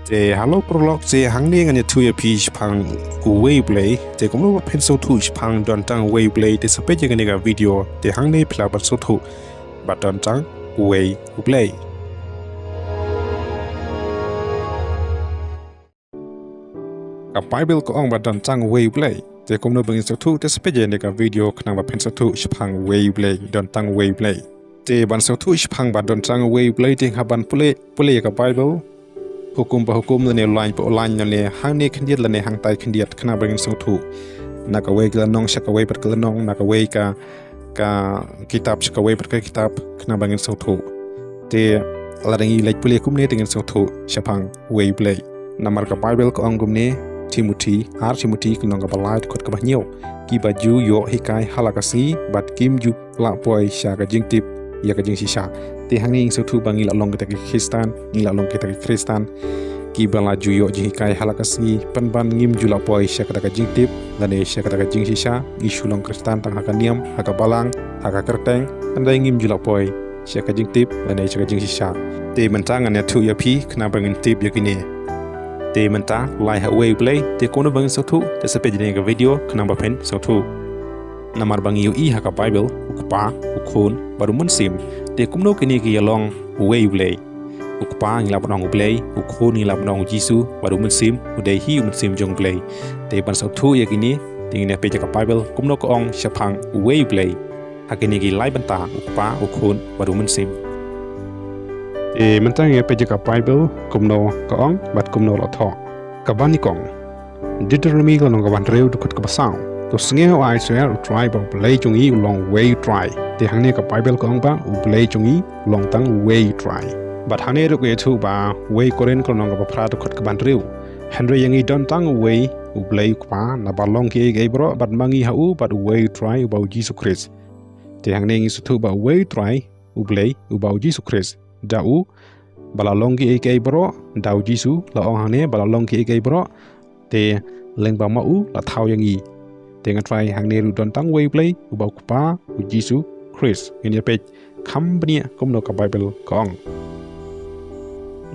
Te halo prolog te hangni nganya tuya pi shaphang U Wei U Blei te kumno pencil tu shaphang don tang U Wei U Blei te sepeje ngani video te hangni pla bat sotu bat don tang U Wei U Blei. Ka baibl ko ong bat don tang U Wei U Blei te kumno bangin sotu te sepeje ngani video knang ba pencil tu shaphang U Wei U Blei don tang U Wei U Blei. Te ban sotu shaphang bat don tang U Wei U Blei te haban pule ka baibl hukum lane online lane hang ne khandiat lane hang tai khandiat khana bangin sotu nakawei ka nong shakawei pat ka nong nakawei ka kitab shakawei pat ka kitab khana bangin sotu te ladangi like pule kumne dengan sotu shaphang U Wei U Blei namar ka bible ko angumne Timothy kunong ka balait khot ka banyo ki baju yo hikai halakasi bat kim ju la poi sha ka jingtip ya ka jing shisha te hanging sotu bangi la long kita Kristan ni la long kita Kristan ki bala juyo jikai halakasi panban ngim jula poi syakada ka jingtip lane syakada ka jing shisha isu long Kristan tang haka niam haka balang haka kerteng andai ngim jula poi syakada jingtip lane syakada jing shisha te mentangan ya tu ya pi kena bangin tip ya kini te menta lai ha Wei Blei te kono bangin sotu te sepe jene ka video kena bapen sotu namar bangi yu i haka bible ukpa ukun baru munsim te kumno kini ki yalong U Wei U Blei ukpa ngila panong U Blei ukun ngila panong Jisu baru munsim udai hi munsim jong Blei te ban sautu ya kini tingin pe jaka bible kumno ko ong shaphang U Wei U Blei hakini ki lai banta ukpa ukun baru munsim te mentang ya pe jaka bible kumno ko ong bat kumno lo tho kabani kong Deuteronomy ko nong kaban reu dukut ka basang to sngeo ai Israel tribe of Blei chungi long way try te hangne ka bible ko ong ba U Blei chungi long tang way try but hangne ru ke thu ba way koren ko nong ka phra to khot ka ban riu henry yangi don tang way U Blei kwa na ba long ki ge bro but mangi ha u but way try ba Jesus Christ te hangne ngi su thu ba way try U Blei u ba Jesus Christ da u bala long ki ge bro da Jesus la ong hangne bala long ki ge bro te leng ba ma u la thau yangi dengan try hang neru don tang Wei Blei ubau kupa u Jesus Christ ini page company kumno ka bible kong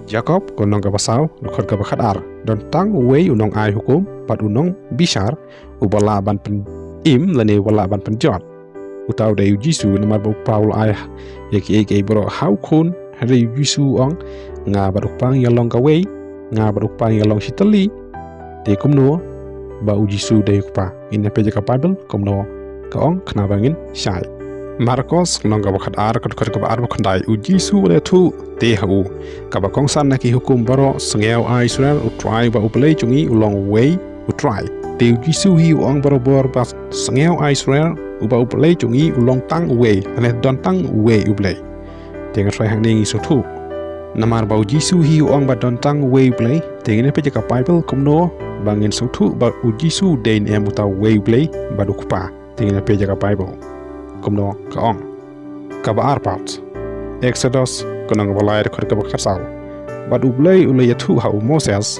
Jacob konong ka basau khot ka bakhat ar don tang Wei unong ai hukum pat unong bishar ubala ban pen im lane wala ban pen jot utau de Jesus namar bu paul ai yaki ek bro how kun hari Jesus ong nga baruk pang yalong ka Wei nga baruk pang yalong sitali te kumno ba uji su de pa in pe ka bible komno ka ong khna bangin shai Marcos nong ka bakhat ar ka ar bakhandai uji su le thu te hu ka ba kong san na ki hukum baro sngeu Israel u try ba U Blei chungi ulong Wei u try te uji su hi ong baro bor ba sngeu Israel u ba U Blei chungi ulong tang Wei ane don tang Wei U Blei te nga try hang ni su thu namar ba uji su hi ong ba don tang Wei U Blei te ne pe ka bible komno bangin sautu ba uji su dain em uta Wei U Blei ba dukpa tingina pe jaka bible komno ka ong ka ba arpat Exodus konang balai khot ka ba khasaw ba U Blei ula iathuh ha Moses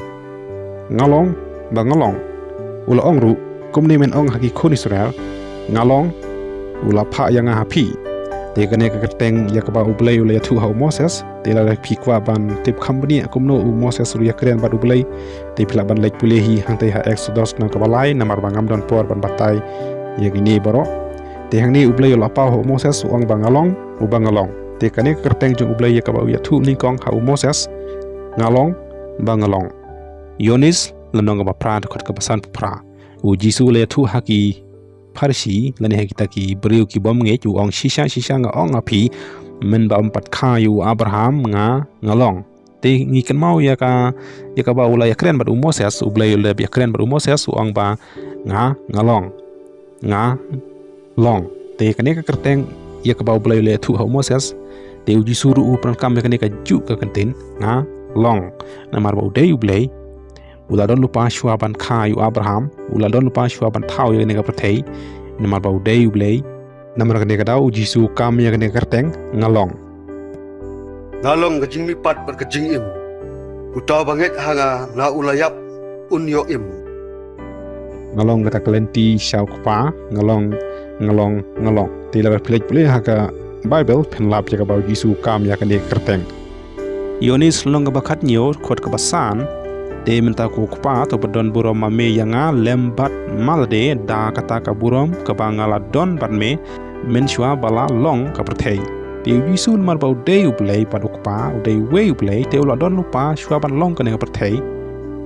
ngalong ula ong ru komni men ong haki khon Israel ngalong ula pha yang ha phi te kane ka teng yakaba U Blei ula iathuh ha Moses te la phi kwa ban tip company komno U Moses ru yakren ba U Blei te phila ban lek pulehi hangtai ha Exodus na kabalai namar bangam don por ban batai yagini baro te hangni U Blei la pa ho Moses uang bangalong u bangalong te kane ka teng jung U Blei yakaba iathuh ni kong ha Moses ngalong bangalong Yonis lanong ba pra khot ka basan pra u Jisu le thu haki Parsi lani hakita ki beriu ki bom nge u ong shisha nga ong api men ba empat kha yu Abraham nga ngalong te ngi kan mau ya ka ba ula ya kren ba U Moses U Blei le ya kren ba U Moses u ong ba nga ngalong long te kane ka kerteng ya ka ba U Blei le thu ha Moses te uji suru u pran kam kane ka ju ka kantin nga long namar ba U de U Blei ula don lupa shwa ban kha yu Abraham ula don lupa shwa ban thau ya ne ka prathei namar ba U de U Blei namar kane ka dau Jisu kam ya kane kerteng ngalong ngalong gajing mipat bergajing im utaw banget hanga na ulayap unyo im ngalong kata kelenti syau kpa ngalong tila plek pule haka bible penlap jaka bau Jisu kam ya kane kerteng Yonis long ba khat nyo khot ka basan te menta ku kupa to badon burom mame yanga lembat malde da kata ka burom ka bangala don bat me menshwa bala long ka perthei te Jisu mar bau de U Blei pad ukpa de we U Blei te ula don lupa shwa ban long ka ne ka perthei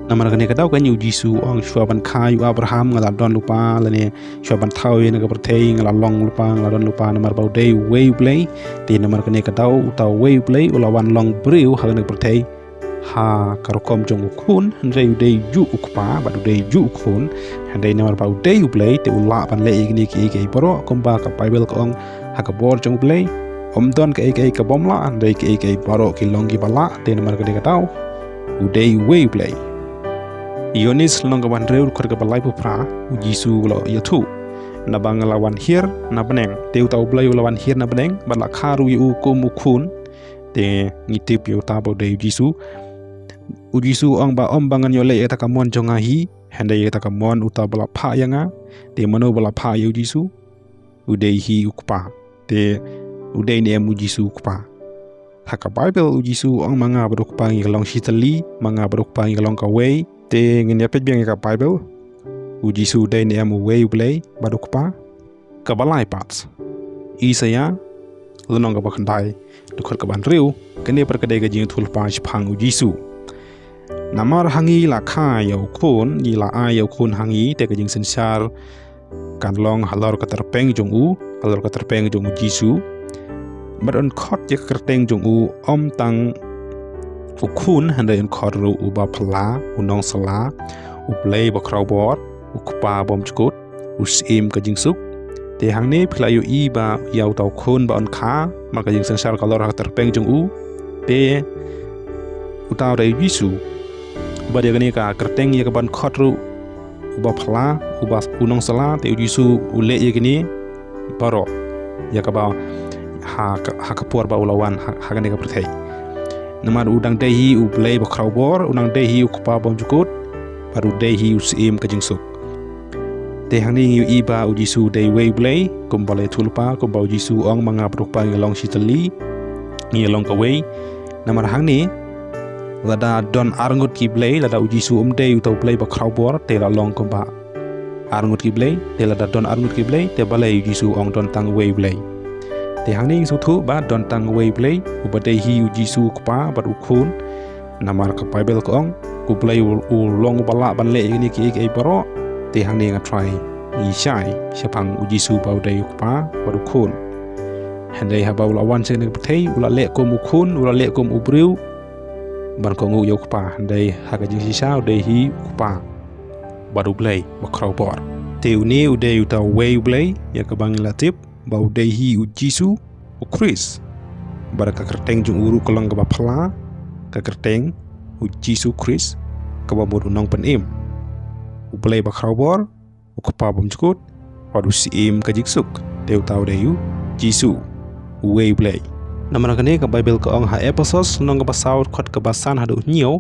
namar ka ne ka dau ka Jisu ong shwa ban khai Abraham ngala don lupa lane shwa ban thau ye ne ka perthei ngala long lupa ngala don lupa namar bau de we U Blei te namar ka ne ka dau utau we U Blei ula wan long briu ha ne ka perthei ha karokom jong ukun handai udai ju ukpa ba udai ju ukun handai namar ba udai U Blei te ula ban le igni ki boro komba ka bible ko ong ha ka bor jong Blei don ka ka bomla handai ka boro ki longi bala te namar ka de ka tau udai we U Blei Yonis long ka ban reu kor ka balai pu pra Jisu lo iathuh na bangala wan hir na beneng te utau Blei ula wan hir na beneng ban la kharu yu kum ukun te ngitip yu ta ba udai Jisu Jisu ong ba bangan yo le eta kamon jonga hi handai eta kamon uta bala pha yanga te mano bala pha yu Jisu udei hi ukpa te udei ne mu Jisu ukpa haka bible Jisu ong manga berukpa ngi long shitali manga berukpa ngi long ka wei te ngin ya pejbeng ka bible Jisu dei ne mu wei U Blei badukpa ka balai pats Isaya lunong ka bakandai dukhor ka ban riu kene perkadai ka jing thul pa shaphang Jisu namar hangi la kha yau khun ni la a yau khun hangi te ka jing sensar kan long halor ka terpeng jong u halor ka terpeng jong Jisu baron khot ye kerteng jong u tang khun handai on khot ru u ba phla unong sala U Blei ba krawbor ukpa bom chkut usim ka jing suk te hang ne phla yu I ba yau tau khun ba on kha mar ka jing sensar kalor ka terpeng jong u te utau dai Jisu ba dia gani ka kerteng ye ka ban khotru uba phla uba unong sala te Jisu ule ye gani baro ya ka ba ha ka por ba ulawan ha gani ka perthei namar udang dei hi U Blei ba krawbor unang dei hi ukpa bom jukut baru dei hi usim ka jingsuk te hangni I ba Jisu dei we U Blei kumbale thulpa ko ba Jisu ong manga prukpa ngelong sitali ngelong ka wei namar hangni lada don arngut ki Blei lada Jisu dei utau Blei ba krawbor te la long komba arngut ki Blei te lada don arngut ki Blei te balai Jisu ong don tang we U Blei te hangni su thu ba don tang we U Blei uba dei hi Jisu kpa ba ukhun namar ka bible ko ong ku Blei u long bala ban le ni ki baro te hangni nga try ni shai shaphang Jisu ba dei kpa ba ukhun handai ha ba ula wan se ne thei ula le ko mu khun ula le ko mu briu ban ko ngu yok pa dei ha ka jing sisa dei hi pa baru Blei ba krawbor te uni udei uta we U Blei ya ka bangila tip ba udei hi Jisu u Chris bara ka kerteng jung uru kolong ka ba phla ka kerteng Jisu Chris ka ba bodu nong pen im U Blei ba krawbor u pa bom chukut padu si im ka jiksuk te uta udei Jisu we U Blei namara kane ka bible ka ong ha episodes nong ka saut khot ka basan hadu nyo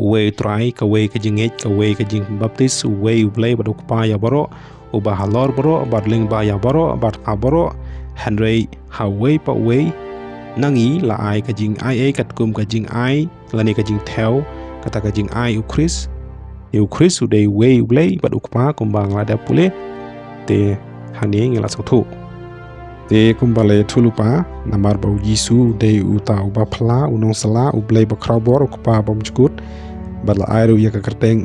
we try ka we ka jinget ka we ka jing baptist we U Blei baduk pa ya baro u ba halor baro badling ba ya baro bat abaro handrei ha we pa we nangi la ai ka jing ai kat kum ka jing ai lani ka jing theo kata ka jing ai u Chris u dei we U Blei baduk pa kumbang la da pule te hani ngila sautu te kumbale thulupa namar bau Jisu dei uta uba phla unong sala U Blei ba krawbor ukpa bom chukut bala airu ya ka kerteng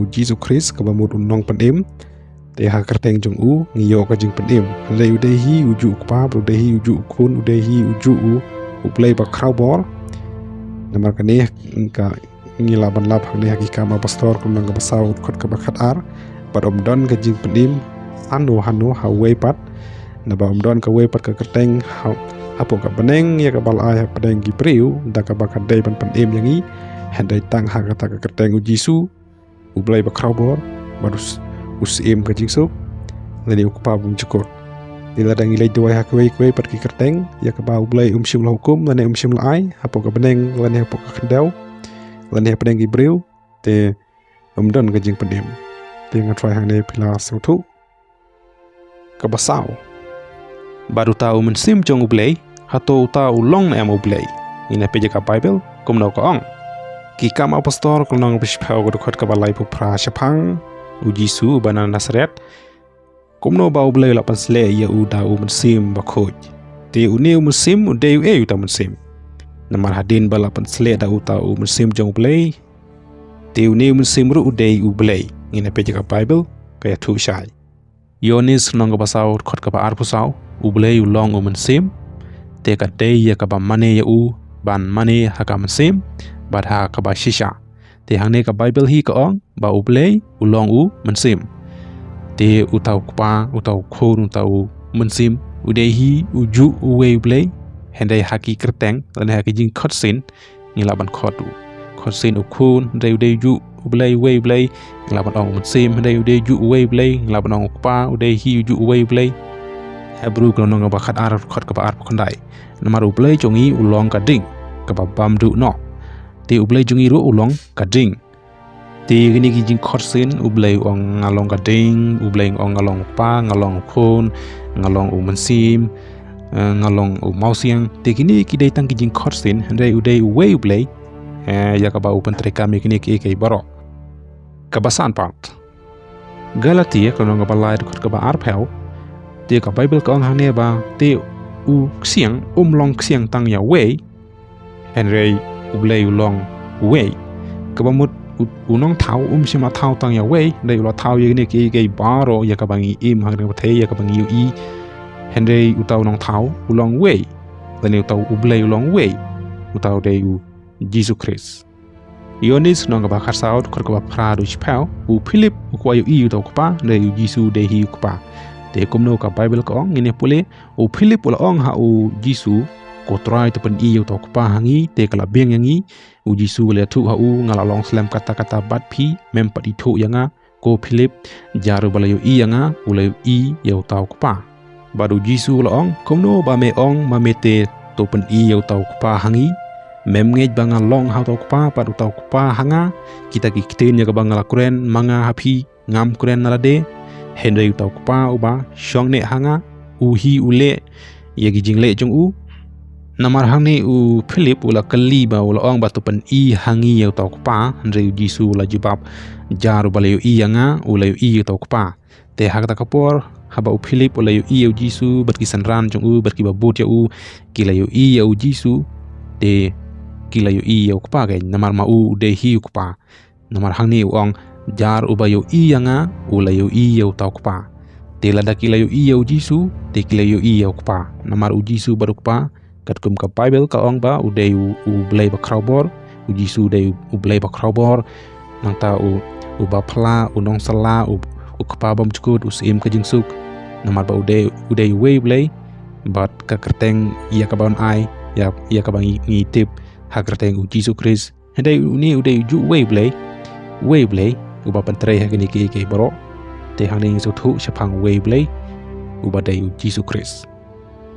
u Jisu Chris ka bamut unong penim te ha kerteng jong u ngiyo ka jing penim le u dei hi uju ukpa bro dei hi uju kun u dei hi uju U Blei ba krawbor namar kane ka ngila ban lap hang ne hakika ma pastor kum nang ka basau khot ka bakhat ar badom don ka jing penim hanu ha wei pat na ba don ka we pat ka kerteng hapo ka beneng ya ka bal ai pedeng gi priu da ka ba ka dei ban pen em yangi handai tang ha ka ta ka kerteng u Jisu U Blei ba krawbor barus usim ka jingsuk leni ukpa bum chukot ila dang ilai doi ha ka we pat ki kerteng ya ka ba U Blei shim la hukum leni shim la ai hapo ka beneng leni hapo ka kendau leni pedeng gi priu te don ka jing pen em te nga try hang ne pila sautu ka basau baru tahu mensim jong U Blei atau tahu long na U Blei ina peja ka bible kumno ko ong ki kam apostol kolong bishpau ko khot ka balai pu pra shaphang u Jisu bana Nazaret kumno ba u Blei la pansle ya u da u mensim ba khoj te u neu mensim u de u ta mensim namar hadin ba la pansle da u ta u mensim jong Blei te u neu mensim ru u de u Blei ngina pe ka Bible ka ya thu shai Yonis nong ka basau khot ka ba ar pusau u Blei u long u mensim te ka de ya ka ba mane ya u ban mane ha ka mensim bat ha ka ba shisha te hangne ka Bible hi ka ong ba u Blei u long u mensim te u tau kpa u tau khon u tau mensim u de hi u ju u Wei Blei hende haki kerteng lan haki jing khot sin ngila ban khot sin u khon de u de ju u Blei Wei Blei ngila ban ong mensim hende u de ju u Wei Blei ngila ban ong kpa u de hi u ju u Wei Blei Hebrew kalau nong ba khat ar khot ka ba ar khondai namar u Blei jongi u long ka ding ka ba bam du no te u Blei jongi ru u long ka ding te gini ki jing khot sin u Blei ong ngalong ka ding u Blei ong ngalong pa ngalong khon ngalong u mensim ngalong u mausiang te gini ki dei tang ki jing khot sin hande u dei u Wei u Blei ya ka ba u pentreka mi gini ki baro ka basan part Galatia kalau nong ba lai khot ka ba ar pheu te ka Bible ka ong hane ba te u xiang long xiang tang ya Wei henrei u Blei u long Wei ka ba mut u nong thau sima thau tang ya Wei dei lo thau ye ne ki baro ya ka bangi im hang ne the ya ka bangi u henrei u tau nong thau u long Wei dan u tau u Blei u long Wei u tau dei u Jesus Christ Yonis nong ba kharsaut khor ka ba phra du chpau u Philip u kwa u tau pa dei u Jesus dei hi pa te kumno ka Bible ka ong ngine pule u Philip ula ong ha u Jisu ko try to pen i to pa hangi te kala beng yangi u Jisu le thu ha u ngala long slam kata bat phi mem pati thu yanga ko Philip jaru balayo i yanga ule i yau tau pa baru Jisu ula ong kumno ba me ong ma me te to pen i yau tau pa hangi mem ngej banga long ha tau pa paru tau pa hanga kita ki kiten ya ka bangala kuren manga hapi ngam kuren nalade Henry tau pa uba shong ne hanga u hi ule yagi jingle jong u namar hangne u Philip ula kali ba ula ong ba tupan i hangi yau tau pa Henry Jisu ula jibab jaru balayo i yanga ula i tau pa te hak ta kapor haba u Philip ula i yau Jisu bat kisan ran jong u bat ki babut ya u kila i yau Jisu te kila i yau pa ga namar ma u de hi pa namar hangne u ong jar ubayo i yanga ulayo i yau tau pa te lada kilayo i yau Jisu te kilayo i yau pa namar u Jisu baru pa kat kum ka Bible ka ong ba u de u Blei ba kraubor u Jisu de u Blei ba kraubor nang ta u ba phla u nong sala u kpa bam chukut u sim ka jingsuk namar ba u de Wei Blei bat ka kerteng ya ka ban ai ya ka bang ngi tip ha kerteng u Jesus Christ hede u ni u de ju Wei Blei uba pentrei hagini ki baro te hangning so thu shaphang Wei Blei uba dei u Jesus Christ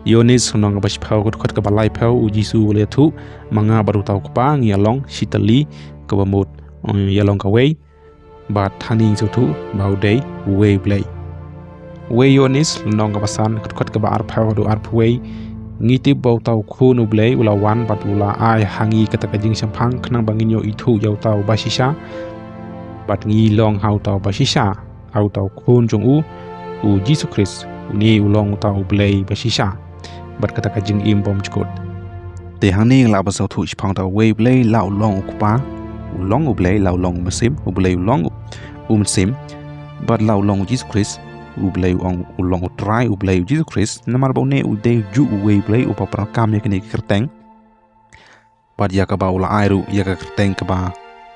Yonis nong ba shphau khot ka balai phau u Jisu le thu manga baru tau pa ngi along sitali ka ba mot yalong ka Wei ba thani so thu bau dei Wei Blei Wei Yonis nong ba san khot ka ba ar phau du ar Wei ngi ti bau tau khun u Blei ula wan bat ula ai hangi ka jing shaphang khnang bangin yo ithu yau tau ba shisha bat ngi long hau tau ba shisha au tau khun jong u Jesus Christ uni ulong tau Blei ba shisha bat kata ka jing im bom chkot te hangni la ba so thu chpang tau Wei Blei la ulong ukpa ulong u Blei la ulong mesim u Blei ulong mesim bat la ulong Jesus Christ u Blei ong ulong try u Blei Jesus Christ namar ba ne u de ju Wei Blei u pa pra kam ne kini kerteng bat ya ka ba ula airu ya ka kerteng ka ba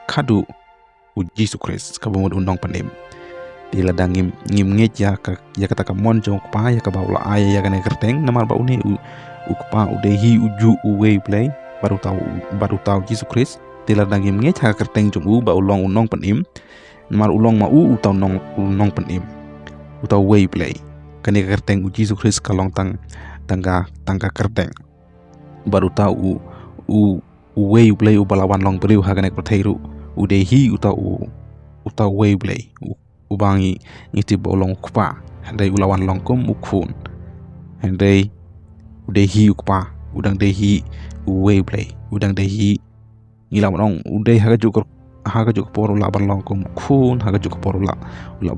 khadu u Jesus Christ ka bamod undong panim di ladang ngim nget ya kata ka mon jong pa ya ka ba ula aya ya ka ne kerteng namar ba une u pa u de hi u ju u Wei Blei baru tau Jesus Christ di ladang ngim nget ha kerteng jong u ba ulong undong panim namar ulong ma u tau nong panim u tau Wei Blei ka ne kerteng u Jesus Christ ka long tangka kerteng baru tau u Wei Blei u balawan long beriu ha ka ne pertheiru ude hi utau Wei Blei ubangi ngiti bolong kupa handai ulawan longkum ukhun handai ude hi ukpa udang de hi Wei Blei udang de hi ngila ong udai haga juk por la ban long kum khun haga juk por la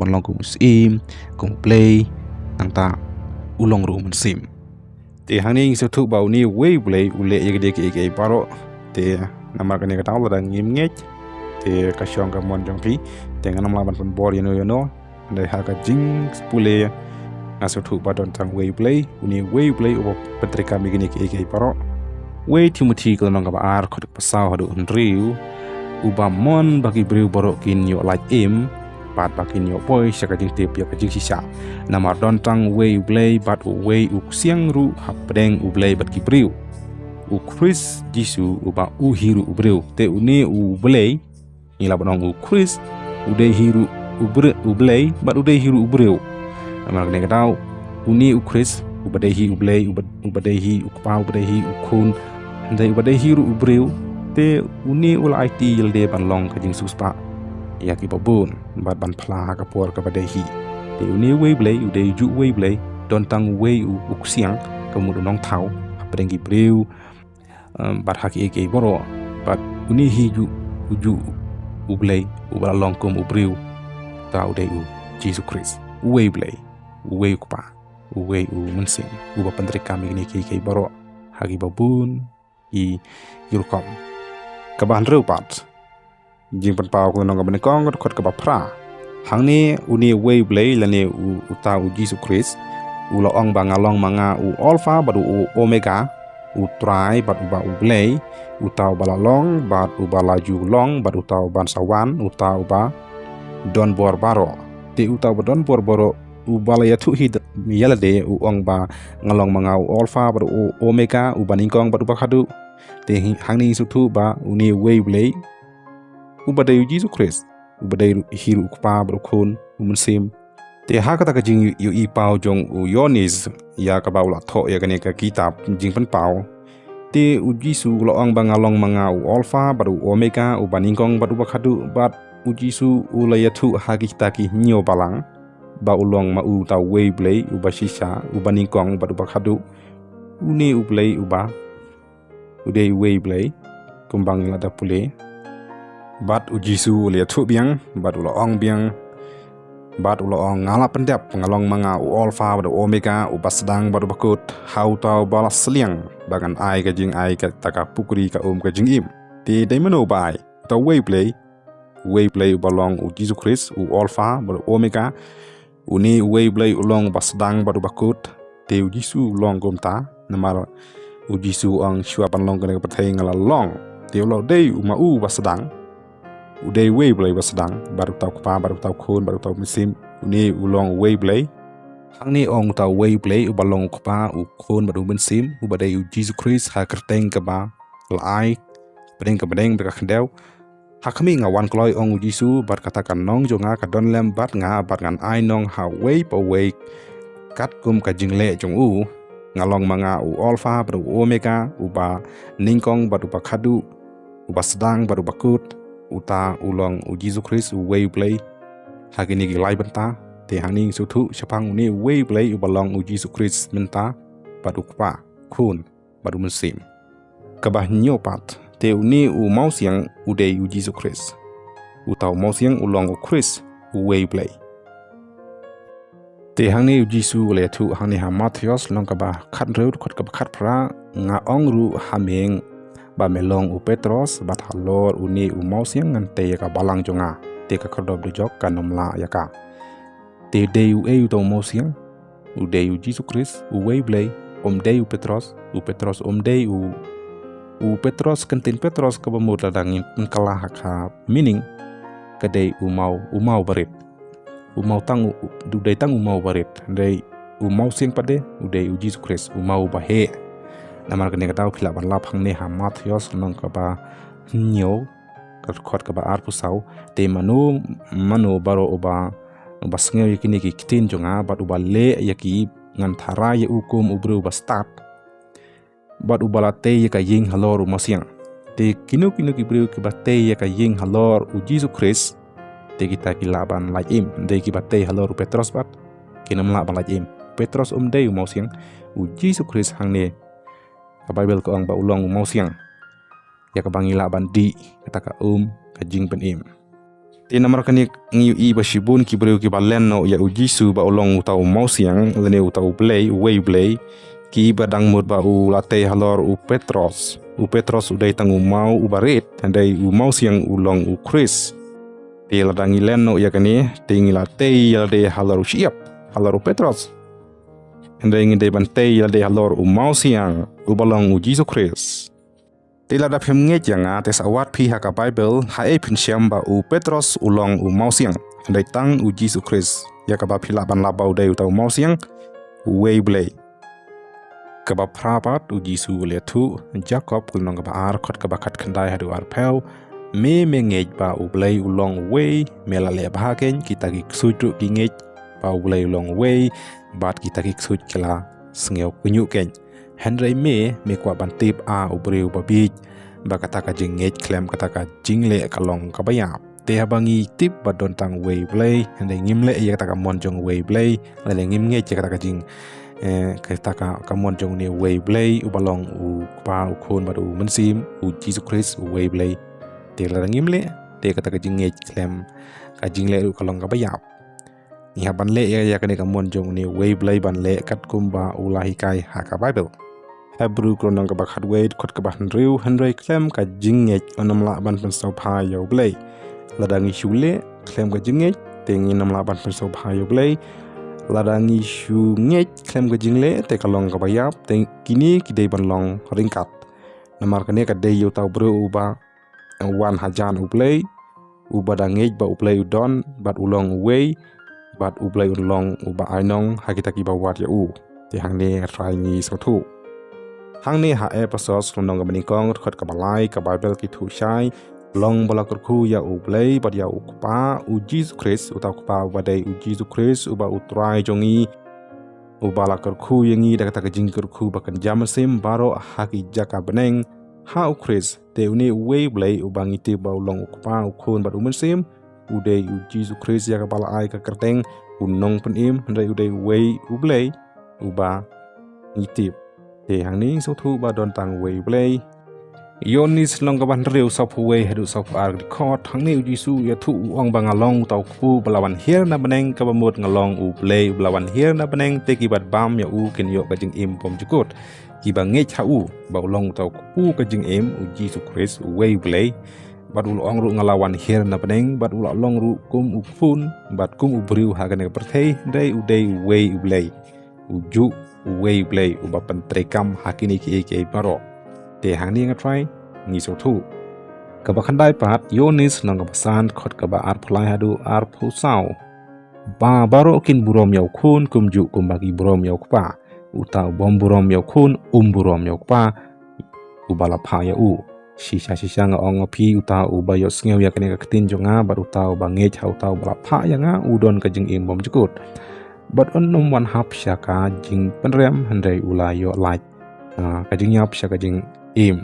ban long kum sim kum play anta ulong ru mun sim te hangning so thu bau ni Wei Blei ule yegde ke paro te namar kane ka taw la ngim ngej te ka syong ka mon jong pi te nganam laban pun bor yono dai haga jing pule ngaso thu badon tang Wei Blei uni Wei Blei ubo petrika migini ke paro Wei Timothy ko nong ka ar khot pasau hadu riu uba mon bagi briu borok kin yo like im pat bakin yo boy syaka jing tip ya kajing sisa namar don tang Wei Blei bat Wei u siang ru hapdeng U Blei bat ki briu u Chris Jisu uba u hiru u briu te uni U Blei ngila banong u Chris u de hiru u Blei bat u de hiru u briu namar kene katau uni u Chris u badehi U Blei u badehi u kpau badehi u kun ndai u badehi ru u briu te uni ul IT yelde ban long ka jing suspa ya ki babun bat ban phla ka por ka badehi te uni Wei Blei u de ju Wei Blei don tang Wei u siang ka mu nong thau aprengi briu bat haki ke boro bat uni hi ju U Blei u ba long kum u briu ta u de u Jesus Christ Wei Blei Wei kupa Wei u munsing u ba pandri kami ni ke boro hagi babun i yurkom kabahan rupat jing pan pau ko nong ban kong khot ka ba phra hangni uni Wei Blei lane u ta u Jesus Christ u la ong ba ngalong manga u alpha ba u omega u try ba u Blei u ta ba la long ba u ba la ju long ba u ta ban sawan u ta ba don bor baro te u ta ba don bor baro u ba la iathuh hid yalade u ong ba ngalong manga u alpha ba u omega u baningkong ba u ba khadu te hangni su thu ba uni Wei Blei u badai Jesus Christ u badai hiru kpa bro khun munsim te ha kata ka jing yu I pau jong u yonis ya ka baula tho ya kane ka kitab jing pan pau te u Jisu lo ang bangalong manga u alpha baru omega u baningkong baru bakhadu bat u Jisu u layathu hagi taki nyo balang ba ulong ma u ta Wei Blei u basisa u baningkong baru bakhadu uni U Blei u ba udai Wei Blei kumbang lada pule bat u Jisu layathu biang bat ulo ong biang bat ulo ong ngala pendap ngalong manga u alpha baru omega u basdang baru bakut hau tau balas seliang bagan ai ka jing ai ka taka pukri ka ka jing im ti dai mano bai ta Wei Blei u balong u Jesus Christ u alpha baru omega uni Wei Blei ulong basdang baru bakut te u Jisu long gomta namar u Jisu ang syuapan long kena pathai ngala long te ulo dei u ma u basdang u dei Wei Blei basdang baru tau kpa baru tau khun baru tau musim uni ulong Wei Blei hang ni ong tau Wei Blei u balong kpa u khun baru musim u badai u Jesus Christ ha kerteng ka ba lai bedeng ka bedeng beka khendau hakami ngawan kloi ong u Jisu bat katakan nong jonga ka don lem bat nga bat ngan ai nong ha Wei pa Wei kat kum ka jingle jong u ngalong manga u alpha baru omega u ba ningkong baru bakhadu u basdang baru bakut uta ulong u Jesus Christ u Wei Blei hagini gi lai benta te hangning su thu shaphang ni Wei Blei u balong u Jesus Christ menta baru kpa khun baru musim kabah nyopat te uni u mau siang u dei u Jesus Christ u tau mau siang ulong u Christ u Wei Blei te hangni u Jisu le thu hangni ha Matthias long kabah khat reut khot kabah khat phra nga ong ru hameng ba melong u Petros bat halor uni u mau siang ngan te ka balang jonga te ka khodob de jok ka nomla yaka te dei u to mau siang u dei u Jesus Christ u Wei Blei dei u Petros dei u Petros kentin Petros ka bamur ladangin kalah ka meaning ka dei u mau barit u mau tang du dei tang u mau barit dei u mau siang pade u dei u Jesus Christ u mau bahe namar kene katau khila ban lap hang ne ha Matthias nong ka ba nyo ka khot ka ba ar pusau te manu baro uba basnge yakini ki kitin jonga bat uba le yaki ngan thara ya ukum ubru ba start bat ubala te yaka ying halor masiang te kinu ki bru ki ba te yaka ying halor u Jesus Christ te kita kilaban like im de ki ba te halor Petros bat kinam la ban like im Petros dei masiang u Jesus Christ hang ne ka Bible ko ang ba ulong mau siang ya ka bangila bandi kata ka ka jing pen im ti namar kani ngi I ba shibun ki breu ki balen no ya ujisu ba ulong utau mausiang lene utau Blei U Wei Blei ki badang mut ba u late halor u Petros udai tangu mau u barit andai u mausiang ulong u Chris ti ladangi leno ya kani tingi late ya de halor u siap halor u Petros andai ngi de bante ya de halor u mausiang u balong u Jesus Christ Tila da phem nge janga tes awat phi ha ka Bible ha e phin siam ba u Petros ulong u mausiang andai tang u Jesus Christ ya ka ba phila ban la bau dei utau mausiang U Wei Blei ka ba phrapat u Jesus le thu Jacob kulnong ka ba ar khot ka ba khat khandai hadu ar pheu me ngej ba u Blei ulong Wei mela le ba ken kita ki sutru ki ngej ba u Blei ulong Wei bat kita ki sut kala sngeu kunyu ken Henry me kwa bantip a ubreu babij ba kata ka jingej klem kata ka jingle kalong kabaya te habangi tip badon tang Wei Blei Henry ngimle ya kata ka monjong Wei Blei le ngimnge kata ka jing kata ka monjong ni Wei Blei ubalong u pa u khon badu mensim u Jesus Christ u Wei Blei te la ngimle te kata ka jingej klem ka jingle kalong kabaya ni haban le ya kane ka monjong ni Wei Blei ban le kat kumba ulah hikai ha ka Bible Hebrew kronang ka bakhat wait khot ka bahan riu Henry klem ka jingej onamla ban pensau pha U Blei ladangi shule klem ka jingej tengi namla ban pensau pha U Blei ladangi shu ngej klem ka jingle te kalong ka bayap teng kini kidei ban long ringkat namar kane ka dei yu tau bro uba wan hajan U Blei uba dangej ba U Blei udon bat ulong Wei bat U Blei ulong uba ainong hakita ki bawat ya u te hangni try ni sotu Hangni ha episodes nong menikong khot ka balai ka Bible ki thu shai long bala ku ya U Blei ba ya u pa u Jesus Christ uta pa ba dei u Jesus Christ uba utrai jongi u bala ku yangi da kata ka jing ku ba kan jamasim baro haki jaka beneng ha u Christ te uni Wei Blei u bangi te ba long u pa u khon ba u mensim u dei u Jesus Christ ya ka balai ka kerteng u nong pen im dei u dei Wei U Blei u ba ngitip te hangni so thu ba don tang Wei Blei yonis long ka ban riu sop Wei hadu sop ar record hangni u Jisu ya thu ong ba ngalong tau ku balawan hier na beneng ka bamut ngalong U Blei balawan hier na beneng te ki bat bam ya u ken yo ka jing im pom jukut ki ba ngej ha u ba long tau ku ka jing im u Jisu Christ U Wei Blei bat ul ong ru ngalawan hier na beneng bat ul long ru kum u fun bat kum u briu ha kan ka perthei dei u Wei U Blei u ju U Wei Blei uba pentrekam hakini ki baro te hangni nga try ngi so thu ka ba khandai pat yonis nang basan khot ka ba ar phlai hadu ar phu sau ba baro kin burom yau khun kumju kumbagi burom yau pa uta bom burom yau khun burom yau pa ubala pha ya u sisa nga ong phi uta uba yo sngew ya kene ka tin jonga bar uta uba ngej ha uta ubala pha ya nga udon ka jing im bom jukut but on num one half shaka jing penrem handai ula yo light ka jing yap shaka jing im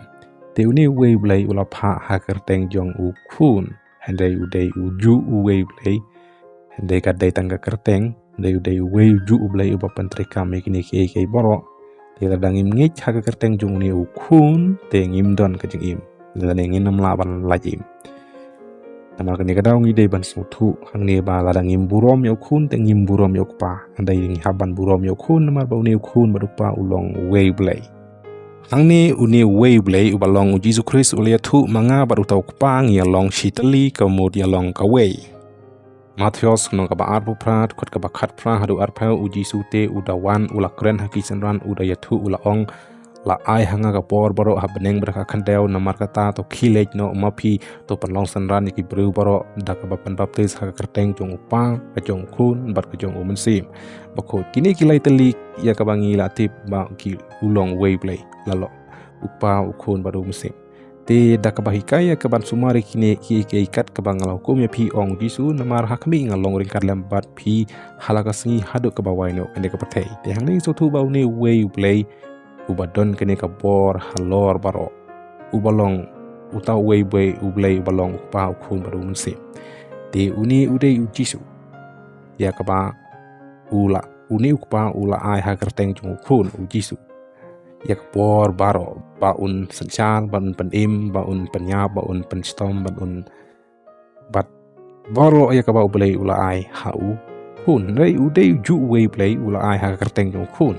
te uni Wei Blei ula pha ha kerteng jong u khun handai udai u ju U Wei Blei handai ka dai tangga kerteng handai udai Wei ju U Blei uba pentreka mekini ke boro te ladang im ngej ha kerteng jong uni u khun te ngim don ka jing im ladang ngin nam laban lajim Namal kani kadau ngi dei ban sutu hangni ba ladang im burom yo khun te ngim burom yo pa andai ngi haban burom yo khun namar ba uni khun badupa ulong Wei Blei hangni uni Wei Blei ubalong u Jesus Christ ulia thu manga badutau pa ngi long shitali kamud ya long ka Wei Matthews nong ka ba arbu prat khot ka ba khat pra hadu arpau u Jesus te udawan ula kren hakisan ran uda ya thu ula ong la ai hanga ka por baro ha beneng berka khandeu namar kata to khilej no mapi to panlong sanran ki bru baro da ka ban baptis ha kerteng jong upa ka jong khun bat ka jong umensim bakho kini kilai teli ya ka bangi la tip ba ki ulong Wei Blei lalo upa ukhun baru umensim te da ka hikai ya ka ban sumari kini ki ikat ka bangalau kum ya pi ong Jisu namar hakmi ngalong ringkat lembat pi halaka singi hadu ka bawaino ende ka pathei te hangni so thu ba uni Wei Blei ubadon kene ka bor halor baro ubalong uta Wei Blei ubalong pa ukhun baru mensi te uni udei u Jisu ya ka ba ula uni ukpa ula ai ha kerteng jung ukhun u Jisu yak por baro baun senchal baun penim baun penyap baun penstom baun bat baro yak ba U Blei ula ai hau hun rei U dei Ju Wei Blei ula ai ha kerteng jong khun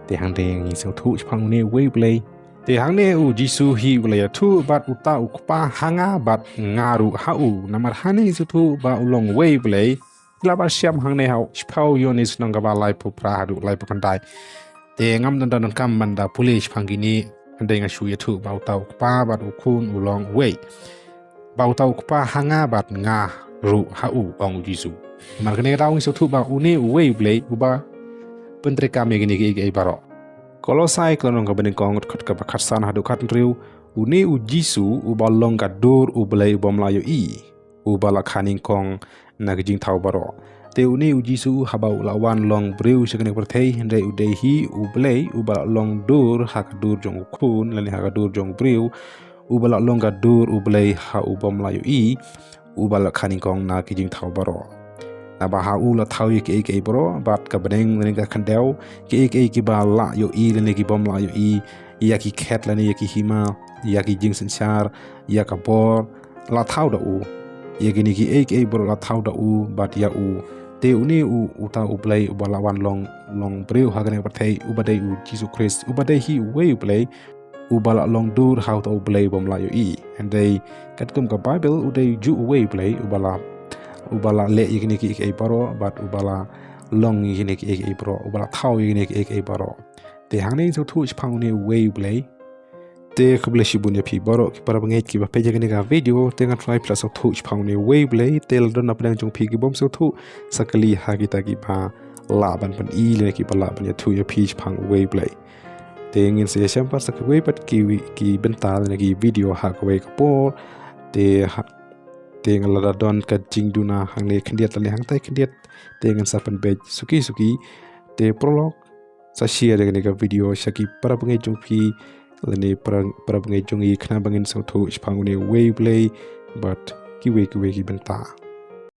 te hang de ngi so thu chphang ne Wei Blei te hang ne U Jisu hi ula ya thu bat uta ukpa hanga bat ngaru hau namar hani so thu ba ulong Wei Blei la ba siam hang ne hau chphau yonis nang ba lai pu pra du lai pu pandai te ngam dan dan kam manda pulish phangini ande nga shu ya thu ba uta ukpa bat ukhun ulong Wei ba uta ukpa hanga bat nga ru hau ong Jisu mar kene raung so thu ba uni Wei Blei uba pentre kami gini ge baro kolosai klonong ka bening kong khot ka bakharsan hadu khat riu uni U Jisu uba long ka dur U Blei bom layo i uba la khaning kong nagjing thau baro te uni U Jisu habau lawan long breu sekene perthei hende U dei hi U Blei uba long dur hak dur jong khun lani hak dur jong breu uba la long ka dur U Blei ha ubom layo i uba la khaning kong na kijing thau baro na ba ha u la thau ke bro bat ka beneng lani ka khandeu ke ba la yo i lani ki bom la yo i ya ki khet lani ya ki hima ya ki jing sensar ya ka bor la thau da u ya gini ki bro la thau da u bat ya u te uni u ta U Blei u bala wan long breu ha gane pathei u badai U Jesus Christ u badai hi Wei U Blei u bala long dur how to U Blei bom la yo i and they kat kum ka Bible u dei Ju Wei U Blei u bala le igni ki baro bat u bala long igni ki bro u bala thau igni ki baro te hangni so thu chphang ni Wei U Blei te khuble shibun ya phi baro ki para bangai ki ba pe jagni ga video te nga try plus so thu chphang ni Wei U Blei tel don aplang jong phi ki bom so thu sakali ha ki ta ki ba la ban pan i le ki ba la ban ya thu ya phi chphang Wei U Blei te ngin se sham par sak Wei pat ki bental ne ki video ha ko Wei ka por te ngala don ka jing duna hang le khndiat le hang tai khndiat te ngan sa pan be suki te prolog sa share ne ka video shaki para bangai jong phi lani para bangai jong I khna bangin so thu chphang ne Wei U Blei but ki Wei ki benta